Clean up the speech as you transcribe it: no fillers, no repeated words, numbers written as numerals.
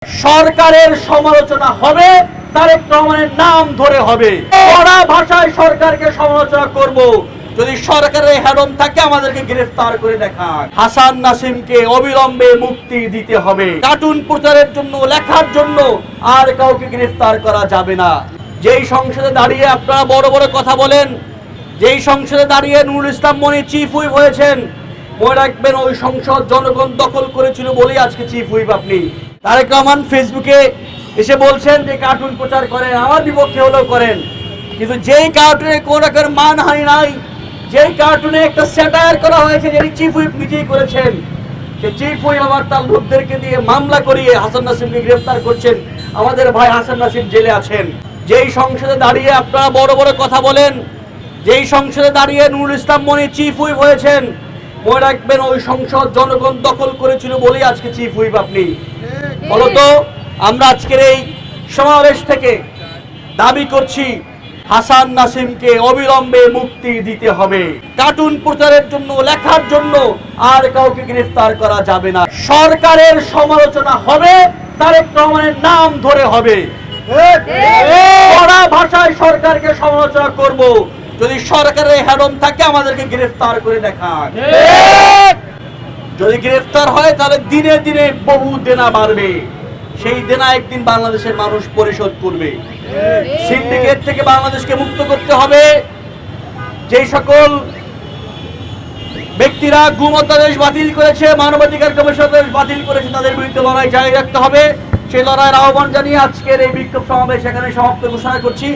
সরকারের সমালোচনা হবে, তারেক রহমানের নাম ধরে হবে। কড়া ভাষায় সরকারকে সমালোচনা করব। যদি সরকারের হেডম থাকে আমাদেরকে গ্রেফতার করে দেখান। হাসান নাসিমকে অবিলম্বে মুক্তি দিতে হবে। কার্টুন প্রচারের জন্য, লেখার জন্য আর কাউকে গ্রেফতার করা যাবে না। যেই সংসদে দাঁড়িয়ে আপনারা বড় বড় কথা বলেন, যেই সংসদে দাঁড়িয়ে নুরুল ইসলাম মনি চিফ হুইপ হয়েছেন, মনে রাখবেন ওই সংসদ জনগণ দখল করেছিল বলেই আজকে চিফ হুইপ আপনি। তারেক রহমান ফেসবুকে এসে বলছেন যে কার্টুন প্রচার করেন, আমার বিপক্ষে হলেও করেন, কিন্তু যেই কার্টুনে কোনো রকম মানহানি নাই, যেই কার্টুনে একটা স্যাটায়ার করা হয়েছে, যেটি চিফ হুইপ নিজেই করেছেন, সেই চিফ হুইপ আবার তার লোকদেরকে দিয়ে মামলা করিয়ে হাসান নাসিমকে গ্রেফতার করছেন। আমাদের ভাই হাসান নাসিম জেলে আছেন। যেই সংসদে দাঁড়িয়ে আপনারা বড় বড় কথা বলেন, যেই সংসদে দাঁড়িয়ে নুরুল ইসলাম মনি চিফ হুইপ হয়েছেন, মনে রাখবেন ওই সংসদ জনগণ দখল করেছিল বলেই আজকে চিফ হুইপ আপনি। ফলত আমরা আজকের এই সমাবেশ থেকে দাবি করছি, হাসান নাসিমকে অবিলম্বে মুক্তি দিতে হবে। কার্টুন প্রচারের জন্য, লেখার জন্য আর কাউকে গ্রেফতার করা যাবে না। সরকারের সমালোচনা হবে, তারেক রহমানের নাম ধরে হবে। কড়া ভাষায় সরকারকে সমালোচনা করব। যদি সরকারের হেডম থাকে আমাদেরকে গ্রেফতার করে দেখান। যদি গ্রেফতার হয় তাহলে দিনে দিনে বহু দেনা বাড়বে। সেই দেনা একদিন বাংলাদেশের মানুষ পরিশোধ করবে। সিন্ডিকেট থেকে বাংলাদেশকে মুক্ত করতে হবে। যেই সকল ব্যক্তিরা গুম অধ্যাদেশ বাতিল করেছে, মানবাধিকার কমিশন অধ্যাদেশ বাতিল করেছে, তাদের বিরুদ্ধে লড়াই জারি রাখতে হবে। সেই লড়াইয়ের আহ্বান জানিয়ে আজকের এই বিক্ষোভ সমাবেশ এখানে সমাপ্ত ঘোষণা করছি।